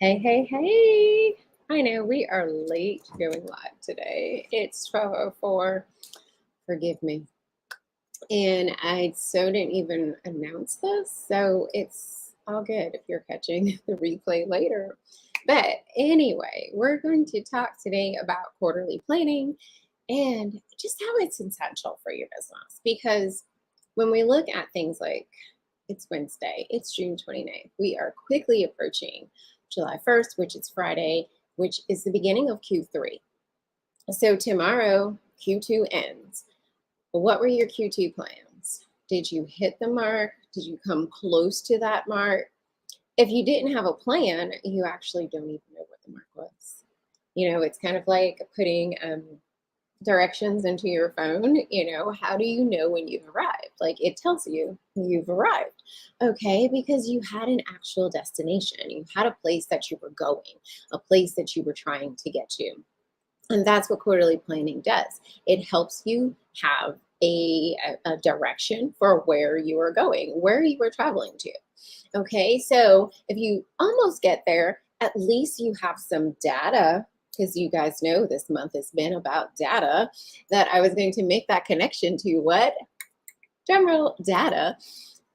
Hey, hey, hey. I know we are late going live today. It's 12:04. Forgive me. And I so didn't even announce this, so it's all good if you're catching the replay later. But anyway, we're going to talk today about quarterly planning and just how it's essential for your business. Because when we look at things like it's Wednesday, it's June 29th, we are quickly approaching July 1st, which is Friday, which is the beginning of Q3. So tomorrow, Q2 ends. What were your Q2 plans? Did you hit the mark? Did you come close to that mark? If you didn't have a plan, you actually don't even know what the mark was. It's kind of like putting directions into your phone. How do you know when you've arrived? Like it tells you you've arrived. Okay, because you had an actual destination. You had a place that you were going, a place that you were trying to get to. And that's what quarterly planning does. It helps you have a direction for where you are going, where you are traveling to. Okay, so if you almost get there, at least you have some data, because you guys know this month has been about data, that I was going to make that connection to what? General data,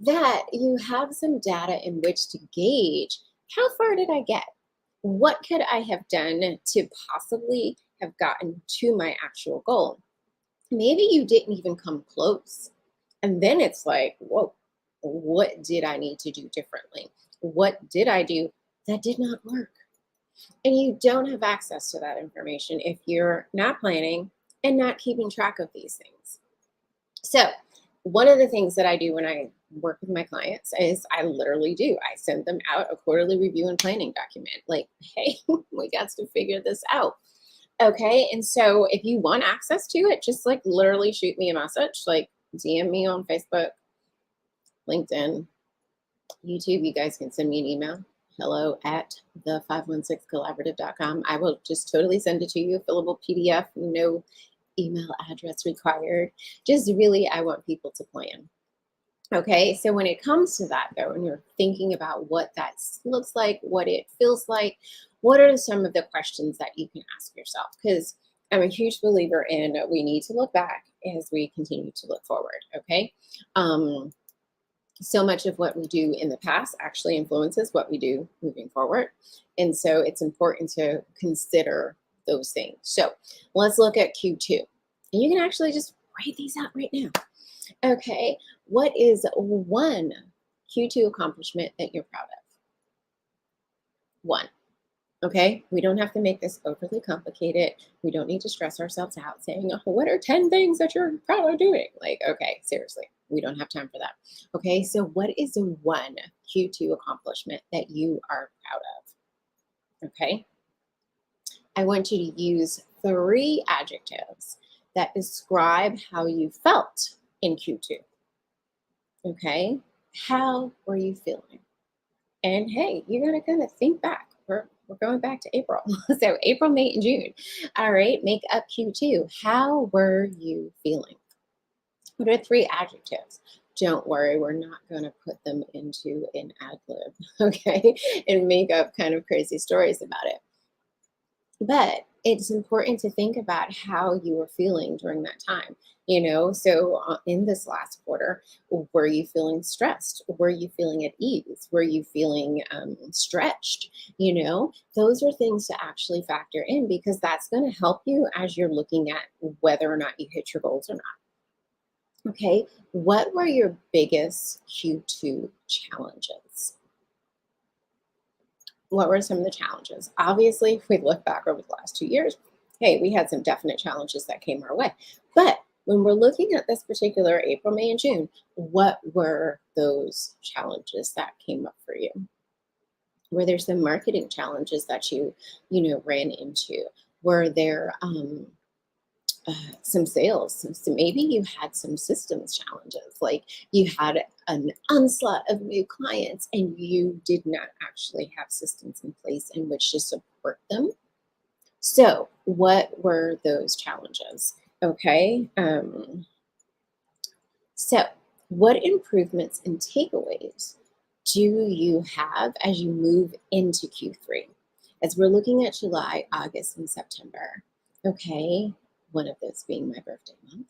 that you have some data in which to gauge how far did I get? What could I have done to possibly have gotten to my actual goal? Maybe you didn't even come close. And then it's like, whoa, what did I need to do differently? What did I do that did not work? And you don't have access to that information if you're not planning and not keeping track of these things. So, one of the things that I do when I work with my clients is I literally do. I send them out a quarterly review and planning document. Like, hey, we got to figure this out. Okay. And so if you want access to it, just like literally shoot me a message, like DM me on Facebook, LinkedIn, YouTube. You guys can send me an email. Hello at the516collaborative.com. I will just totally send it to you, fillable PDF, no email address required. Just really, I want people to plan. Okay, so when it comes to that, though, and you're thinking about what that looks like, what it feels like, what are some of the questions that you can ask yourself? Because I'm a huge believer in we need to look back as we continue to look forward. Okay. So much of what we do in the past actually influences what we do moving forward. And so it's important to consider those things. So let's look at Q2. And you can actually just write these out right now. Okay, what is one Q2 accomplishment that you're proud of? One. Okay, we don't have to make this overly complicated. We don't need to stress ourselves out saying, oh, what are 10 things that you're proud of doing? Like, okay, seriously, we don't have time for that. Okay, so what is one Q2 accomplishment that you are proud of? Okay, I want you to use 3 adjectives that describe how you felt in Q2. Okay, how were you feeling? And hey, you're gonna kind of think back. We're going back to April. So April, May, and June. All right, make up Q2. How were you feeling? What are 3 adjectives? Don't worry, we're not gonna put them into an ad lib, okay, and make up kind of crazy stories about it. But it's important to think about how you were feeling during that time. So in this last quarter, were you feeling stressed? Were you feeling at ease? Were you feeling stretched? Those are things to actually factor in because that's going to help you as you're looking at whether or not you hit your goals or not. Okay, what were your biggest Q2 challenges? What were some of the challenges? Obviously, if we look back over the last 2 years, hey, we had some definite challenges that came our way. But when we're looking at this particular April, May, and June, what were those challenges that came up for you? Were there some marketing challenges that you ran into? Were there some sales? So maybe you had some systems challenges, like you had an onslaught of new clients and you did not actually have systems in place in which to support them. So, what were those challenges? Okay. So, what improvements and takeaways do you have as you move into Q3? As we're looking at July, August, and September, okay, one of those being my birthday month,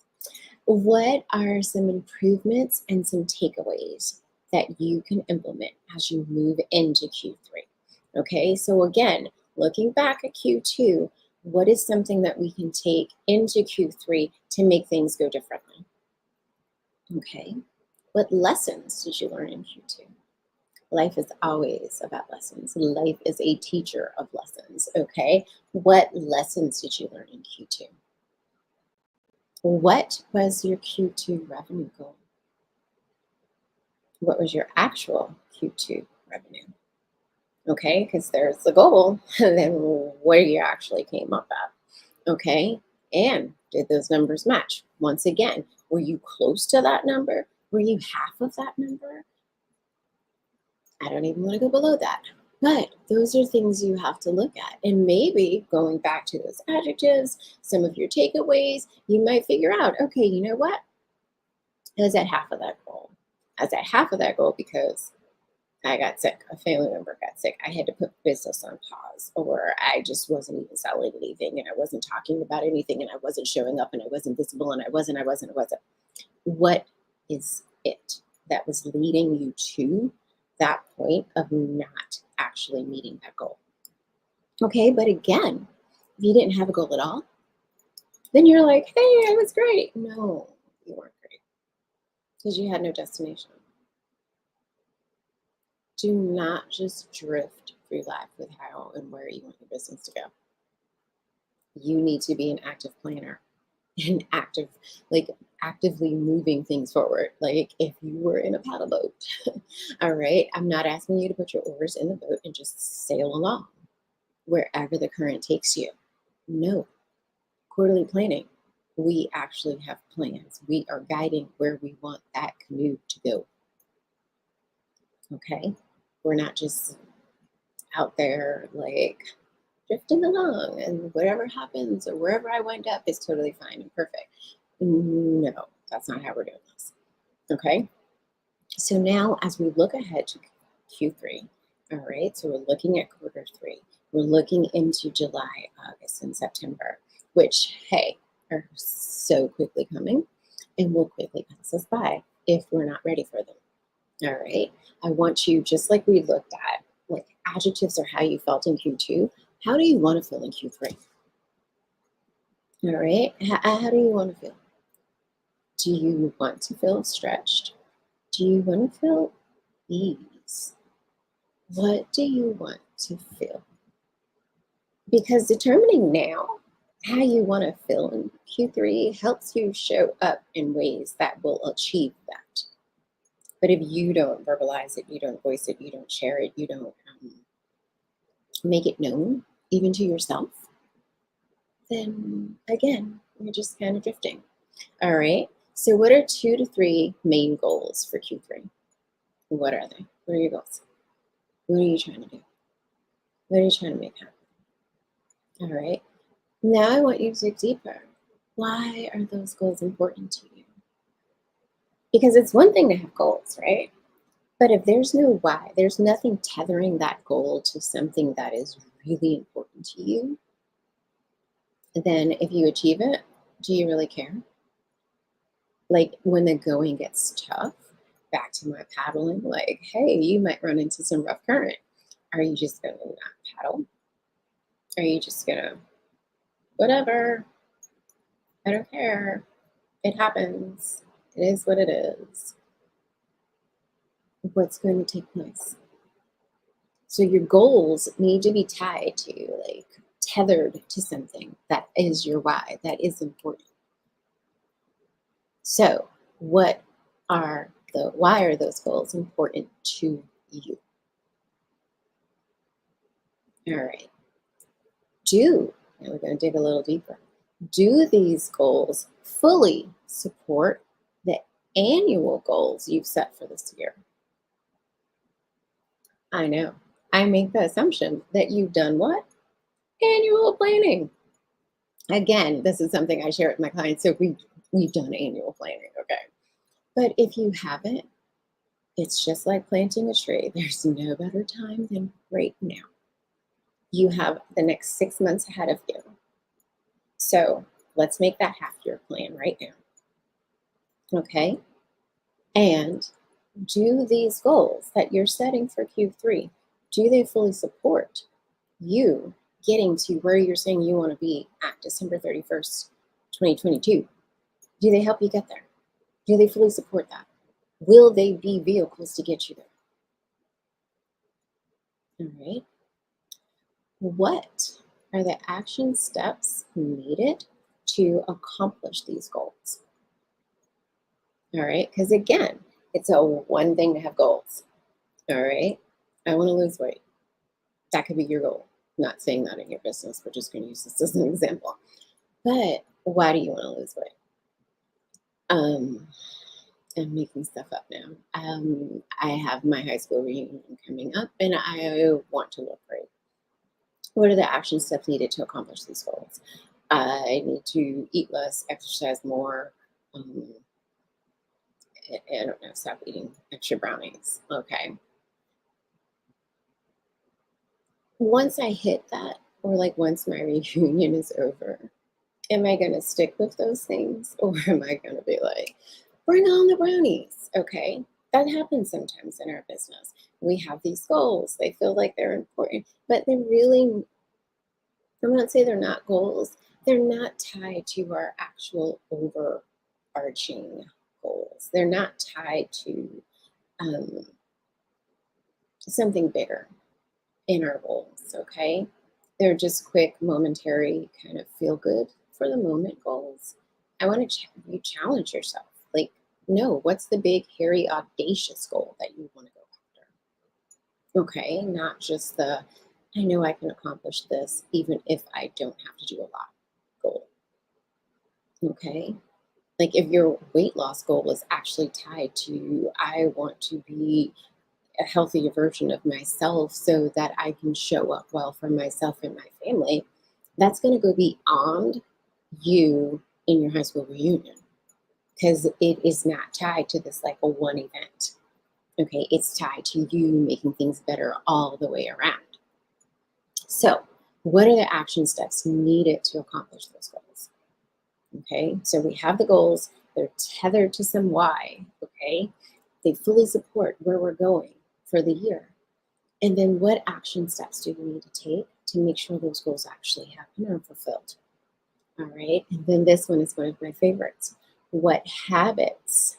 what are some improvements and some takeaways that you can implement as you move into Q3? Okay, so again, looking back at Q2, what is something that we can take into Q3 to make things go differently? Okay, what lessons did you learn in Q2? Life is always about lessons. Life is a teacher of lessons. Okay. What lessons did you learn in Q2? What was your Q2 revenue goal? What was your actual Q2 revenue? Okay. Because there's the goal. And then what you actually came up at. Okay. And did those numbers match? Once again, were you close to that number? Were you half of that number? I don't even want to go below that. But those are things you have to look at. And maybe going back to those adjectives, some of your takeaways, you might figure out, okay, you know what? I was at half of that goal. I was at half of that goal because I got sick. A family member got sick. I had to put business on pause, or I just wasn't even selling anything, and I wasn't talking about anything, and I wasn't showing up, and I wasn't visible, and I wasn't. What is it that was leading you to that point of not actually meeting that goal? Okay, but again, if you didn't have a goal at all, then you're like, hey, I was great. No, you weren't great because you had no destination. Do not just drift through life with how and where you want your business to go. You need to be an active planner and actively moving things forward. Like if you were in a paddle boat, all right, I'm not asking you to put your oars in the boat and just sail along wherever the current takes you. No, quarterly planning. We actually have plans. We are guiding where we want that canoe to go. Okay, we're not just out there like drifting along and whatever happens or wherever I wind up is totally fine and perfect. No, that's not how we're doing this. Okay. So now as we look ahead to Q3, all right, so we're looking at quarter three, we're looking into July, August, and September, which, hey, are so quickly coming and will quickly pass us by if we're not ready for them. All right. I want you, just like we looked at, like adjectives are how you felt in Q2. How do you want to feel in Q3? All right. How do you want to feel? Do you want to feel stretched? Do you want to feel ease? What do you want to feel? Because determining now how you want to feel in Q3 helps you show up in ways that will achieve that. But if you don't verbalize it, you don't voice it, you don't share it, you don't make it known, even to yourself, then again, you're just kind of drifting. All right. So, what are 2 to 3 main goals for Q3? What are they? What are your goals? What are you trying to do? What are you trying to make happen? All right. Now, I want you to dig deeper. Why are those goals important to you? Because it's one thing to have goals, right? But if there's no why, there's nothing tethering that goal to something that is really important to you, then if you achieve it, do you really care? Like when the going gets tough, back to my paddling, like, hey, you might run into some rough current. Are you just going to not paddle? Are you just going to, whatever, I don't care. It happens. It is what it is. What's going to take place? So your goals need to be tied to, like, tethered to something that is your why, that is important. So why are those goals important to you? All right. And we're going to dig a little deeper. Do these goals fully support the annual goals you've set for this year? I know. I make the assumption that you've done what? Annual planning. Again, this is something I share with my clients. So we've done annual planning, okay? But if you haven't, It's just like planting a tree. There's no better time than right now. You have the next 6 months ahead of you. So let's make that half year plan right now. Okay. And do these goals that you're setting for Q3, do they fully support you getting to where you're saying you want to be at December 31st, 2022? Do they help you get there? Do they fully support that? Will they be vehicles to get you there? All right. What are the action steps needed to accomplish these goals? All right. Because again, it's a one thing to have goals. All right. I want to lose weight. That could be your goal. Not saying that in your business. We're just going to use this as an example. But why do you want to lose weight? I'm making stuff up now. I have my high school reunion coming up and I want to look great. What are the action steps needed to accomplish these goals? I need to eat less, exercise more. I don't know, stop eating extra brownies. Okay. Once I hit that, or like once my reunion is over, am I going to stick with those things or am I going to be like, bring on the brownies? Okay. That happens sometimes in our business. We have these goals, they feel like they're important, but they're really, I'm not saying they're not goals, they're not tied to our actual overarching goals. They're not tied to um, something bigger in our goals, okay? They're just quick, momentary, kind of feel good for the moment goals. I want to you challenge yourself. Like, no, what's the big, hairy, audacious goal that you want to go after? Okay, not just the, I know I can accomplish this even if I don't have to do a lot goal. Okay, like if your weight loss goal is actually tied to, I want to be a healthier version of myself so that I can show up well for myself and my family, that's going to go beyond you in your high school reunion because it is not tied to this like a one event. Okay, it's tied to you making things better all the way around. So, what are the action steps needed to accomplish those goals? Okay, so we have the goals, they're tethered to some why. Okay, they fully support where we're going for the year. And then what action steps do we need to take to make sure those goals actually happen and are fulfilled? All right. And then this one is one of my favorites. What habits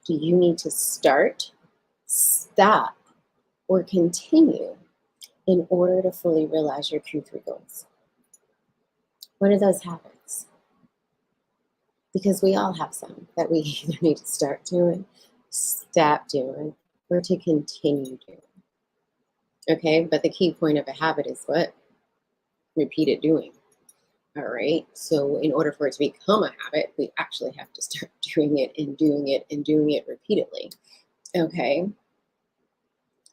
do you need to start, stop, or continue in order to fully realize your Q3 goals? What are those habits? Because we all have some that we either need to start doing, stop doing, or to continue doing. Okay, but the key point of a habit is what? Repeated doing. All right. So in order for it to become a habit, we actually have to start doing it and doing it and doing it repeatedly. Okay.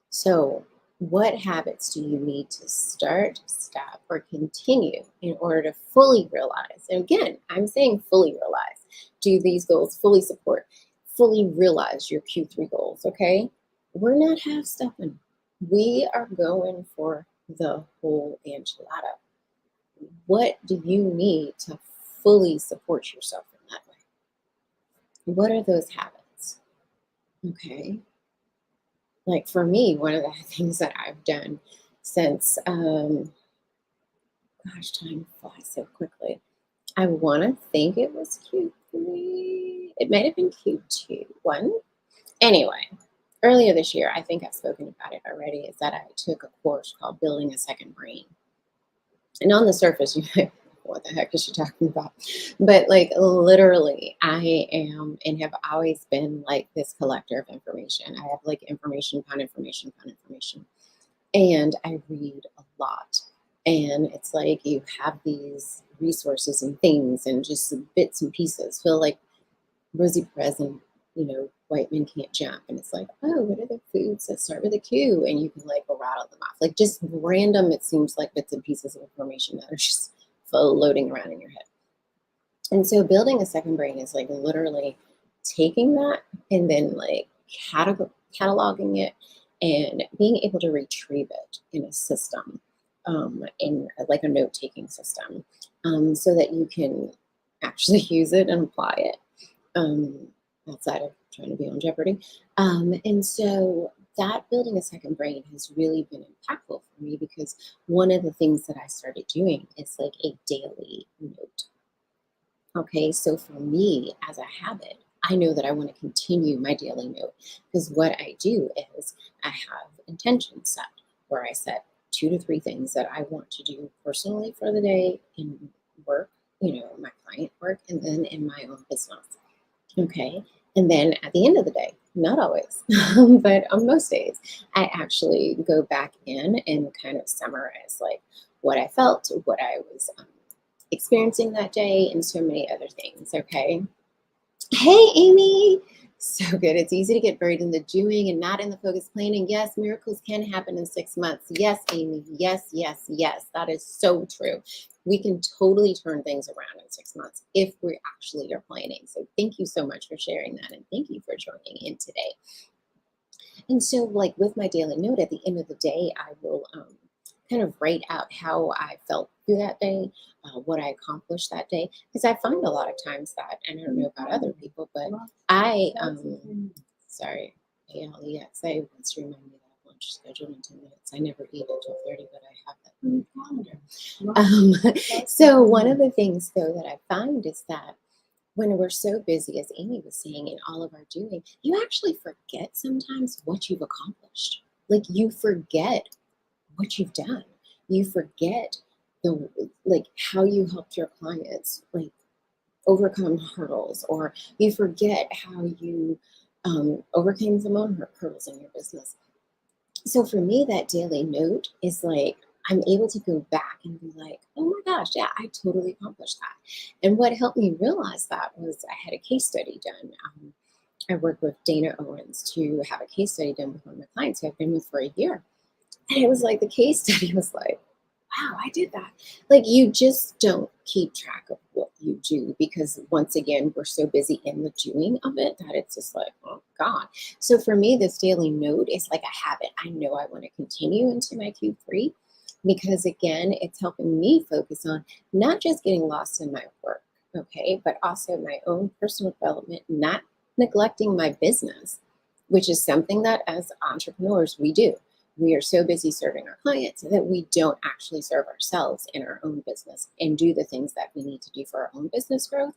So what habits do you need to start, stop, or continue in order to fully realize? And again, I'm saying fully realize. Do these goals fully support, fully realize your Q3 goals? Okay. We're not half stepping. We are going for the whole enchilada. What do you need to fully support yourself in that way? What are those habits? Okay. Like for me, one of the things that I've done since, gosh, time flies so quickly. I want to think it was Q3. It might have been Q2. One. Anyway, earlier this year, I think I've spoken about it already, is that I took a course called Building a Second Brain. And on the surface, you might, what the heck is she talking about? But like literally, I am and have always been like this collector of information. I have like information upon information upon information. And I read a lot. And it's like you have these resources and things and just bits and pieces. Feel like Rosie Perez and White Men Can't Jump. And it's like, oh, what are the foods that start with a Q? And you can like go rattle them off. Like just random, it seems like bits and pieces of information that are just floating around in your head. And so building a second brain is like literally taking that and then like cataloging it and being able to retrieve it in a system, in like a note-taking system, so that you can actually use it and apply it, um, outside of trying to be on Jeopardy. And so that building a second brain has really been impactful for me because one of the things that I started doing is like a daily note. Okay, so for me as a habit, I know that I want to continue my daily note because what I do is I have intentions set where I set 2 to 3 things that I want to do personally for the day in work, my client work, and then in my own business. Okay. And then at the end of the day, not always, but on most days, I actually go back in and kind of summarize like what I felt, what I was experiencing that day, and so many other things. Okay. Hey, Amy. So good. It's easy to get buried in the doing and not in the focused planning. Yes, miracles can happen in 6 months. Yes, Amy. Yes, yes, yes. That is so true. We can totally turn things around in 6 months if we actually are planning. So thank you so much for sharing that. And thank you for joining in today. And so, like with my daily note, at the end of the day, I will kind of write out how I felt through that day, what I accomplished that day. Because I find a lot of times that, and I don't know about other people, but I, sorry, ALEXA wants to remind me that I have lunch scheduled in 10 minutes. I never eat until 30, but I have that on the calendar. So, one of the things, though, that I find is that when we're so busy, as Amy was saying, in all of our doing, you actually forget sometimes what you've accomplished. Like you forget what you've done. You forget the like how you helped your clients like overcome hurdles, or you forget how you overcame some own hurdles in your business. So for me, that daily note is like I'm able to go back and be like, oh my gosh, yeah, I totally accomplished that. And what helped me realize that was I had a case study done. I worked with Dana Owens to have a case study done with one of my clients who I've been with for a year. And it was like the case study was like, wow, I did that. Like you just don't keep track of what you do because once again, we're so busy in the doing of it that it's just like, oh God. So for me, this daily note is like a habit. I know I want to continue into my Q3 because again, it's helping me focus on not just getting lost in my work, okay, but also my own personal development, not neglecting my business, which is something that as entrepreneurs we do. We are so busy serving our clients that we don't actually serve ourselves in our own business and do the things that we need to do for our own business growth.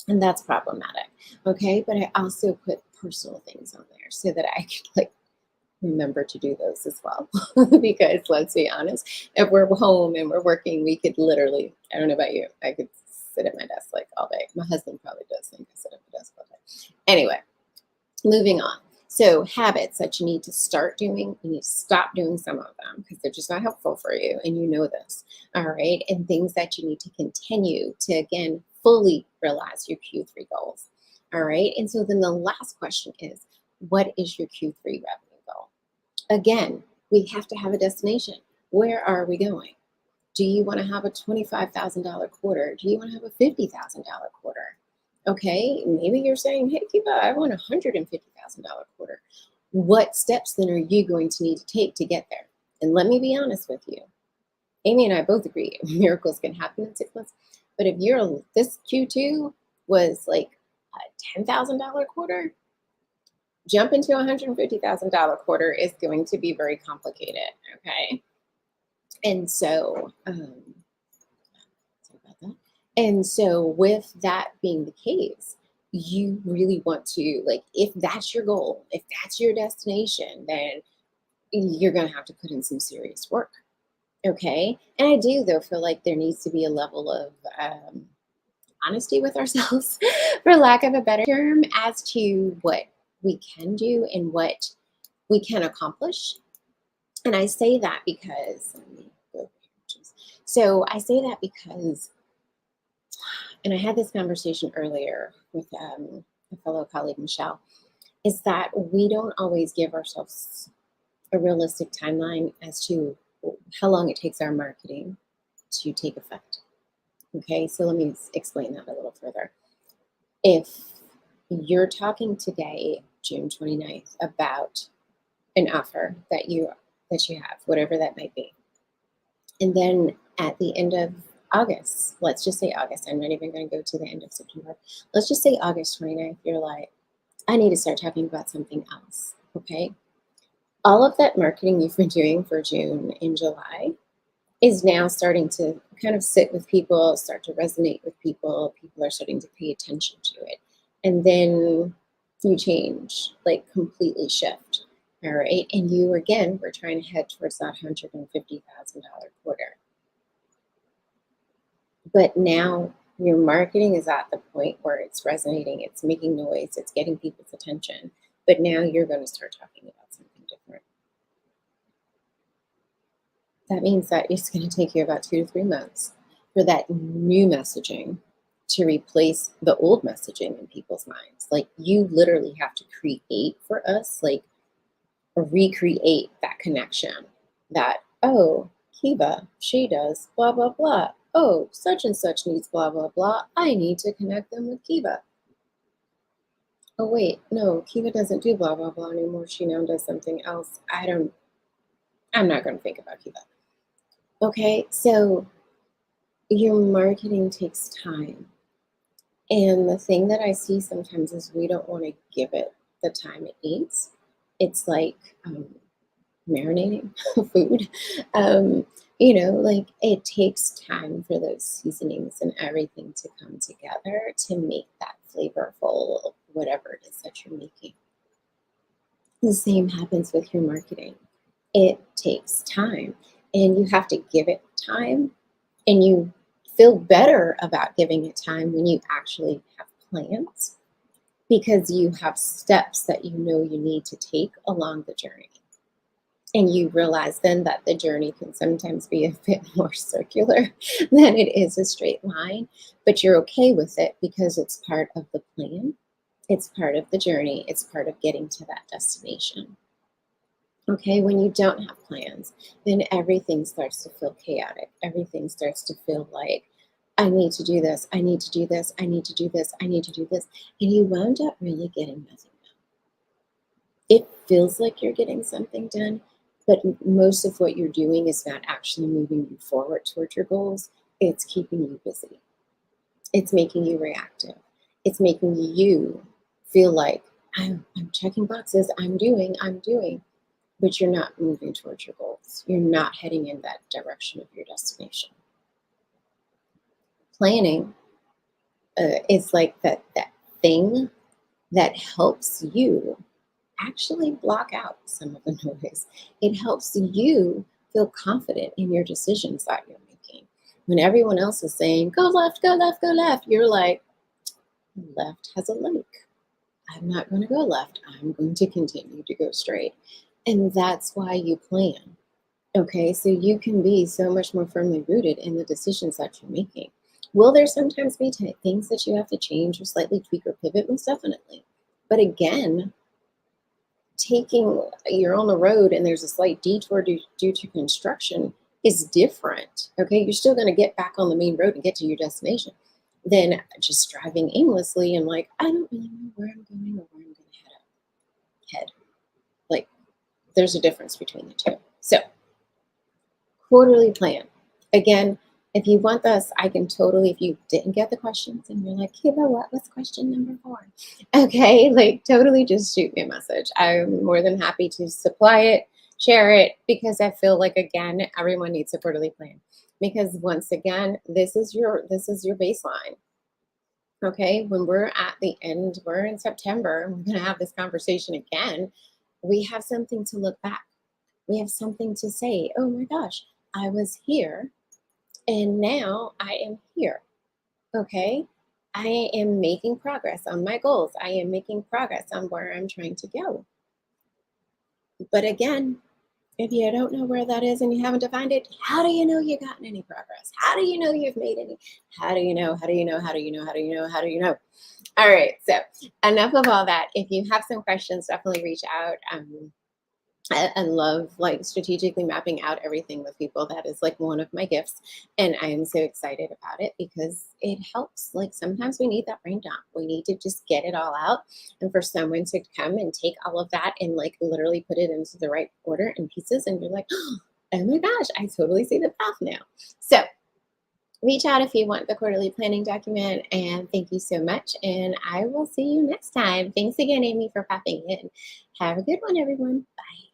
And that's problematic. Okay. But I also put personal things on there so that I could like remember to do those as well. Because let's be honest, if we're home and we're working, we could literally, I don't know about you, I could sit at my desk like all day. My husband probably does think I sit at my desk all day. Anyway, moving on. So habits that you need to start doing, you need to stop doing some of them because they're just not helpful for you. And you know this. All right. And things that you need to continue to, again, fully realize your Q3 goals. All right. And so then the last question is, what is your Q3 revenue goal? Again, we have to have a destination. Where are we going? Do you want to have a $25,000 quarter? Do you want to have a $50,000 quarter? Okay, maybe you're saying, hey, Kiva, I want a $150,000 quarter. What steps then are you going to need to take to get there? And let me be honest with you. Amy and I both agree miracles can happen in 6 months. But if this Q2 was like a $10,000 quarter, jump into a $150,000 quarter is going to be very complicated. Okay. And so, sorry about that. And so, with that being the case, you really want to, like, if that's your goal, if that's your destination, then you're going to have to put in some serious work. Okay. And I do, though, feel like there needs to be a level of honesty with ourselves, for lack of a better term, as to what we can do and what we can accomplish. And I say that because, let me go here. So I say that because, and I had this conversation earlier with a fellow colleague, Michelle, is that we don't always give ourselves a realistic timeline as to how long it takes our marketing to take effect. Okay, so let me explain that a little further. If you're talking today June 29th about an offer that you have, whatever that might be. And then at the end of August, let's just say August, I'm not even going to go to the end of September. Let's just say August 29th, you're like, I need to start talking about something else. Okay. All of that marketing you've been doing for June and July is now starting to kind of sit with people, start to resonate with people. People are starting to pay attention to it. And then you change, like completely shift. All right. And you, again, we're trying to head towards that $150,000 quarter. But now your marketing is at the point where it's resonating, it's making noise, it's getting people's attention. But now you're going to start talking about something different. That means that it's going to take you about 2 to 3 months for that new messaging to replace the old messaging in people's minds. Like you literally have to create for us, like recreate that connection that, oh, Kiva, she does blah, blah, blah. Oh, such and such needs blah, blah, blah. I need to connect them with Kiva. Oh, wait, no, Kiva doesn't do blah, blah, blah anymore. She now does something else. I'm not going to think about Kiva. Okay, so your marketing takes time. And the thing that I see sometimes is we don't want to give it the time it needs. It's like marinating food. Like it takes time for those seasonings and everything to come together to make that flavorful, whatever it is that you're making. The same happens with your marketing. It takes time and you have to give it time, and you feel better about giving it time when you actually have plans because you have steps that you know you need to take along the journey. And you realize then that the journey can sometimes be a bit more circular than it is a straight line, but you're okay with it because it's part of the plan. It's part of the journey. It's part of getting to that destination. Okay, when you don't have plans, then everything starts to feel chaotic. Everything starts to feel like, I need to do this, I need to do this, I need to do this, I need to do this. And you wound up really getting nothing done. It feels like you're getting something done, but most of what you're doing is not actually moving you forward towards your goals. It's keeping you busy. It's making you reactive. It's making you feel like I'm checking boxes, I'm doing, but you're not moving towards your goals. You're not heading in that direction of your destination. Planning is like that thing that helps you actually block out some of the noise. It helps you feel confident in your decisions that you're making. When everyone else is saying, go left, go left, go left, you're like, left has a lake. I'm not going to go left. I'm going to continue to go straight. And that's why you plan. Okay, so you can be so much more firmly rooted in the decisions that you're making. Will there sometimes be things that you have to change or slightly tweak or pivot? Most definitely. But again, you're on the road and there's a slight detour due to construction is different. Okay, you're still going to get back on the main road and get to your destination than just driving aimlessly and like, I don't really know where I'm going or where I'm going to head. Like, there's a difference between the two. So, quarterly plan. Again, if you want this, I can totally, if you didn't get the questions and you're like, Kiva, what was question number 4? Okay, like totally just shoot me a message. I'm more than happy to supply it, share it, because I feel like, again, everyone needs a quarterly plan. Because once again, this is your baseline. Okay, when we're at the end, we're in September, and we're going to have this conversation again. We have something to look back. We have something to say, oh my gosh, I was here and now I am here. Okay, I am making progress on my goals. I am making progress on where I'm trying to go. But again, if you don't know where that is and you haven't defined it, how do you know you've gotten any progress? How do you know you've made any? How do you know? How do you know? How do you know? How do you know? How do you know? All right, so enough of all that. If you have some questions, definitely reach out. I love like strategically mapping out everything with people. That is like one of my gifts. And I am so excited about it because it helps. Like sometimes we need that brain dump. We need to just get it all out. And for someone to come and take all of that and like literally put it into the right order and pieces, and you're like, oh my gosh, I totally see the path now. So reach out if you want the quarterly planning document. And thank you so much. And I will see you next time. Thanks again, Amy, for popping in. Have a good one, everyone. Bye.